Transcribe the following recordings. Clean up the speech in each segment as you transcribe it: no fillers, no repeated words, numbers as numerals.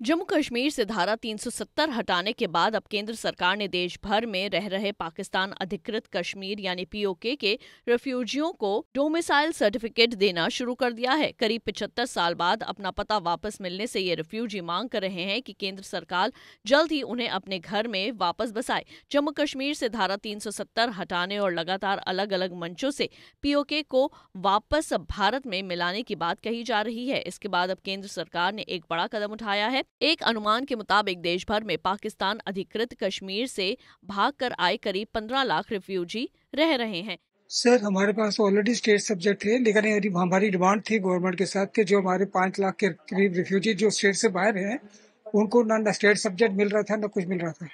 जम्मू कश्मीर से धारा 370 हटाने के बाद अब केंद्र सरकार ने देश भर में रह रहे पाकिस्तान अधिकृत कश्मीर यानी पीओके के रेफ्यूजियों को डोमिसाइल सर्टिफिकेट देना शुरू कर दिया है। करीब 75 साल बाद अपना पता वापस मिलने से ये रेफ्यूजी मांग कर रहे हैं कि केंद्र सरकार जल्द ही उन्हें अपने घर में वापस बसाए। जम्मू कश्मीर से धारा 370 हटाने और लगातार अलग अलग मंचों से पीओके को वापस भारत में मिलाने की बात कही जा रही है। इसके बाद अब केंद्र सरकार ने एक बड़ा कदम उठाया है। एक अनुमान के मुताबिक देश भर में पाकिस्तान अधिकृत कश्मीर से भागकर आए करीब 15 लाख रिफ्यूजी रह रहे हैं। सर, हमारे पास ऑलरेडी स्टेट सब्जेक्ट थे, लेकिन हमारी डिमांड थी गवर्नमेंट के साथ कि जो हमारे 5 लाख के करीब रिफ्यूजी जो स्टेट से बाहर हैं, उनको ना स्टेट सब्जेक्ट मिल रहा था, ना कुछ मिल रहा था।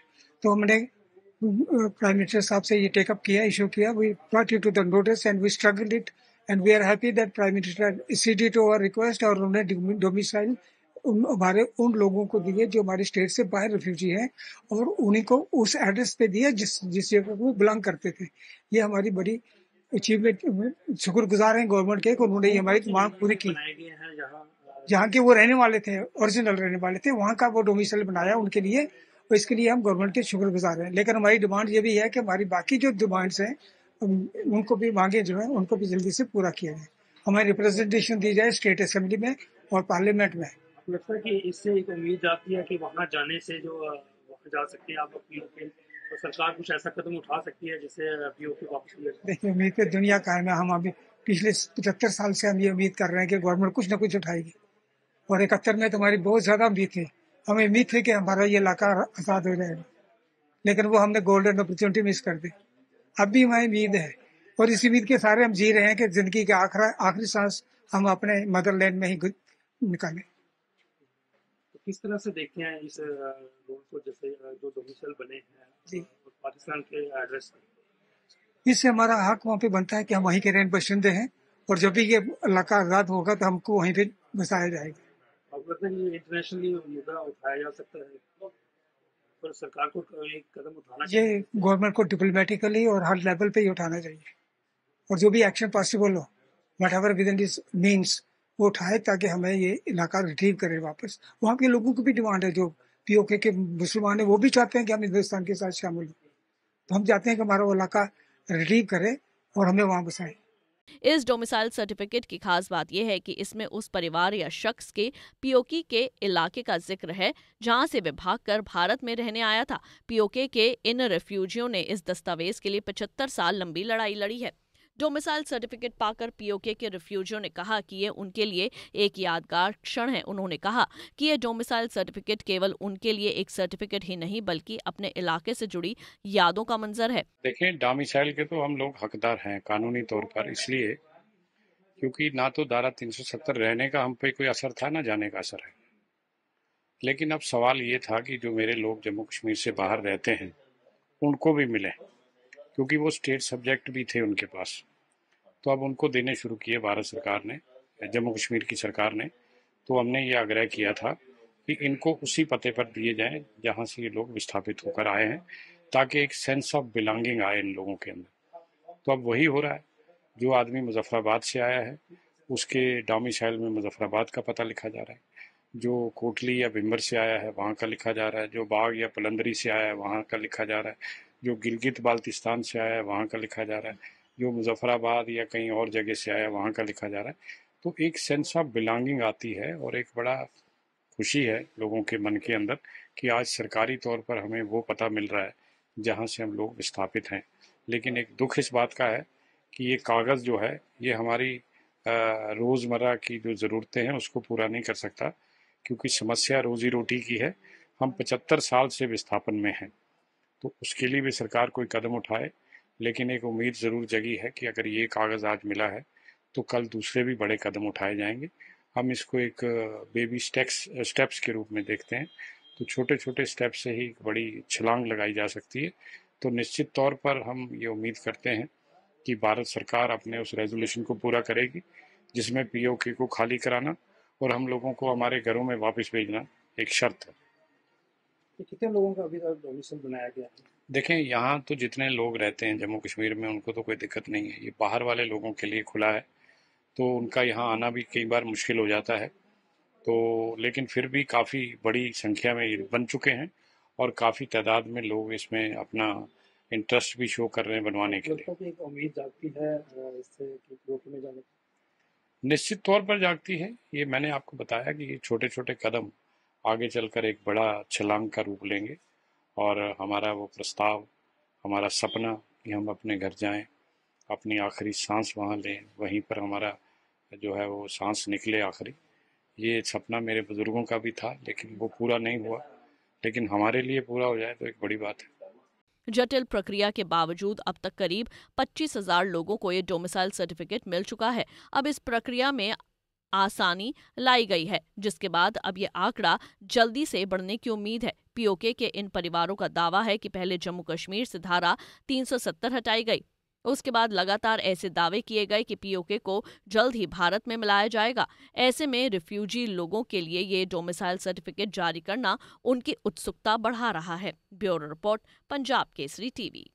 तो हमने प्राइम मिनिस्टर साहब से ये टेकअप किया, इशू किया। We brought it to the notice and we struggled it and we are happy that prime minister ceded to our request और उन्होंने डोमिसाइल हमारे उन लोगों को दिए जो हमारे स्टेट से बाहर रिफ्यूजी हैं और उन्हीं को उस एड्रेस पे दिया जिस जगह को वो बिलोंग करते थे। ये हमारी बड़ी अचीवमेंट, शुक्रगुजार हैं गवर्नमेंट के, उन्होंने ये हमारी मांग पूरी की। जहाँ के वो रहने वाले थे, ओरिजिनल रहने वाले थे, वहाँ का वो डोमिसाइल बनाया उनके लिए, और इसके लिए हम गवर्नमेंट के शुक्रगुजार हैं। लेकिन हमारी डिमांड ये भी है कि हमारी बाकी जो डिमांड्स हैं उनको भी मांगे जो है उनको भी जल्दी से पूरा किया जाए, हमें रिप्रेजेंटेशन दी जाए स्टेट असेंबली में और पार्लियामेंट में। लगता है कि इससे एक उम्मीद आती है कि वहाँ जाने से जो वहाँ जा सकते हैं आप अपनी तो सरकार कुछ ऐसा कदम उठा सकती है जिससे पीओके वापस ले। देखिए, उम्मीद पे दुनिया कायम है। हम अभी पिछले 75 साल से हम ये उम्मीद कर रहे हैं कि गवर्नमेंट कुछ ना कुछ उठाएगी, और 71 में तो हमारी बहुत ज्यादा उम्मीद थी। हमें उम्मीद थी कि हमारा ये इलाका आजाद हो जाएगा, लेकिन वो हमने गोल्डन अपॉर्चुनिटी मिस कर दी। अब भी हमारी उम्मीद है और इस उम्मीद के सारे हम जी रहे हैं कि जिंदगी का आखिरी सांस हम अपने मदरलैंड में ही निकालें। तो किस तरह से देखते हैं इस रूल को, जैसे जो डोमिसाइल बने हैं पाकिस्तान के एड्रेस पे? इससे हमारा हक वहाँ पे बनता है कि हम वहीं के रहने बशिंदे हैं, और जब भी ये इलाका आजाद होगा तो हमको वहीं पे बसाया जाएगा। ये इंटरनेशनली मुद्दा उठाया जा सकता है, पर सरकार को एक कदम उठाना चाहिए। ये गवर्नमेंट को डिप्लोमेटिकली और हर लेवल पे ही उठाना चाहिए, और जो भी एक्शन पॉसिबल हो, whatever with in this means, वो उठाए ताकि हमें ये इलाका रिट्रीव करे वापस। वहाँ के लोगों की भी डिमांड है, जो पीओके के मुसलमान है, वो भी चाहते हैं कि हम हिंदुस्तान के साथ शामिल हो। तो हम चाहते हैं कि हमारा वो इलाका रिट्रीव करे और हमें वहाँ बसाए। इस डोमिसाइल सर्टिफिकेट की खास बात यह है कि इसमें उस परिवार या शख्स के पीओके के इलाके का जिक्र है जहां से वे भागकर भारत में रहने आया था। पीओके के इन रेफ्यूजियों ने इस दस्तावेज के लिए 75 साल लंबी लड़ाई लड़ी है। डोमिसाइल सर्टिफिकेट पाकर पीओके के रिफ्यूजियों ने कहा कि ये उनके लिए एक यादगार क्षण है। उन्होंने कहा कि ये डोमिसाइल सर्टिफिकेट केवल उनके लिए एक सर्टिफिकेट ही नहीं बल्कि अपने इलाके से जुड़ी यादों का मंजर है। देखिए, डोमिसाइल के तो हम लोग हकदार हैं कानूनी तौर पर, इसलिए क्योंकि ना तो धारा 370 रहने का हम पे कोई असर था, ना जाने का असर है। लेकिन अब सवाल ये था कि जो मेरे लोग जम्मू कश्मीर से बाहर रहते हैं उनको भी मिले, क्योंकि वो स्टेट सब्जेक्ट भी थे उनके पास। तो अब उनको देने शुरू किए भारत सरकार ने, जम्मू कश्मीर की सरकार ने। तो हमने ये आग्रह किया था कि इनको उसी पते पर दिए जाएं जहां से ये लोग विस्थापित होकर आए हैं, ताकि एक सेंस ऑफ बिलोंगिंग आए इन लोगों के अंदर। तो अब वही हो रहा है। जो आदमी मुजफ्फराबाद से आया है उसके डोमिसाइल में मुजफ्फराबाद का पता लिखा जा रहा है, जो कोटली या भिम्बर से आया है वहाँ का लिखा जा रहा है, जो बाग या पलंदरी से आया है वहाँ का लिखा जा रहा है, जो गिलगित बाल्तिस्तान से आया है वहाँ का लिखा जा रहा है, जो मुजफ्फराबाद या कहीं और जगह से आया है वहाँ का लिखा जा रहा है। तो एक सेंस ऑफ बिलोंगिंग आती है और एक बड़ा खुशी है लोगों के मन के अंदर कि आज सरकारी तौर पर हमें वो पता मिल रहा है जहाँ से हम लोग विस्थापित हैं। लेकिन एक दुख इस बात का है कि ये कागज़ जो है ये हमारी रोज़मर्रा की जो ज़रूरतें हैं उसको पूरा नहीं कर सकता, क्योंकि समस्या रोजी रोटी की है। हम 75 साल से विस्थापन में हैं, तो उसके लिए भी सरकार कोई कदम उठाए। लेकिन एक उम्मीद ज़रूर जगी है कि अगर ये कागज़ आज मिला है तो कल दूसरे भी बड़े कदम उठाए जाएंगे। हम इसको एक बेबी स्टेप्स के रूप में देखते हैं। तो छोटे छोटे स्टेप से ही एक बड़ी छलांग लगाई जा सकती है। तो निश्चित तौर पर हम ये उम्मीद करते हैं कि भारत सरकार अपने उस रेजोल्यूशन को पूरा करेगी जिसमें पीओके को खाली कराना और हम लोगों को हमारे घरों में वापस भेजना एक शर्त है। कितने लोगों का अभी तक डोमिसाइल बनाया गया है? देखें, यहाँ तो जितने लोग रहते हैं जम्मू कश्मीर में उनको तो कोई दिक्कत नहीं है। ये बाहर वाले लोगों के लिए खुला है, तो उनका यहाँ आना भी कई बार मुश्किल हो जाता है। तो लेकिन फिर भी काफ़ी बड़ी संख्या में ये बन चुके हैं और काफ़ी तादाद में लोग इसमें अपना इंटरेस्ट भी शो कर रहे हैं बनवाने के लिए। लगता है कि एक उम्मीद जागती है इससे कि पीओके में जाने की। निश्चित तौर पर जागती है। ये मैंने आपको बताया कि ये छोटे छोटे कदम आगे चलकर एक बड़ा छलांग का रूप लेंगे और हमारा वो प्रस्ताव, हमारा सपना कि हम अपने घर जाएं, अपनी आखिरी सांस वहाँ लें, वहीं पर हमारा जो है वो सांस निकले आखिरी, ये सपना मेरे बुजुर्गों का भी था, लेकिन वो पूरा नहीं हुआ। लेकिन हमारे लिए पूरा हो जाए तो एक बड़ी बात है। जटिल प्रक्रिया के बावजूद अब तक करीब 25,000 लोगों को ये डोमिसाइल सर्टिफिकेट मिल चुका है। अब इस प्रक्रिया में आसानी लाई गई है, जिसके बाद अब ये आंकड़ा जल्दी से बढ़ने की उम्मीद है। पीओके के इन परिवारों का दावा है कि पहले जम्मू कश्मीर से धारा 370 हटाई गई, उसके बाद लगातार ऐसे दावे किए गए कि पीओके को जल्द ही भारत में मिलाया जाएगा। ऐसे में रिफ्यूजी लोगों के लिए ये डोमिसाइल सर्टिफिकेट जारी करना उनकी उत्सुकता बढ़ा रहा है। Bureau report, Punjab Kesari TV.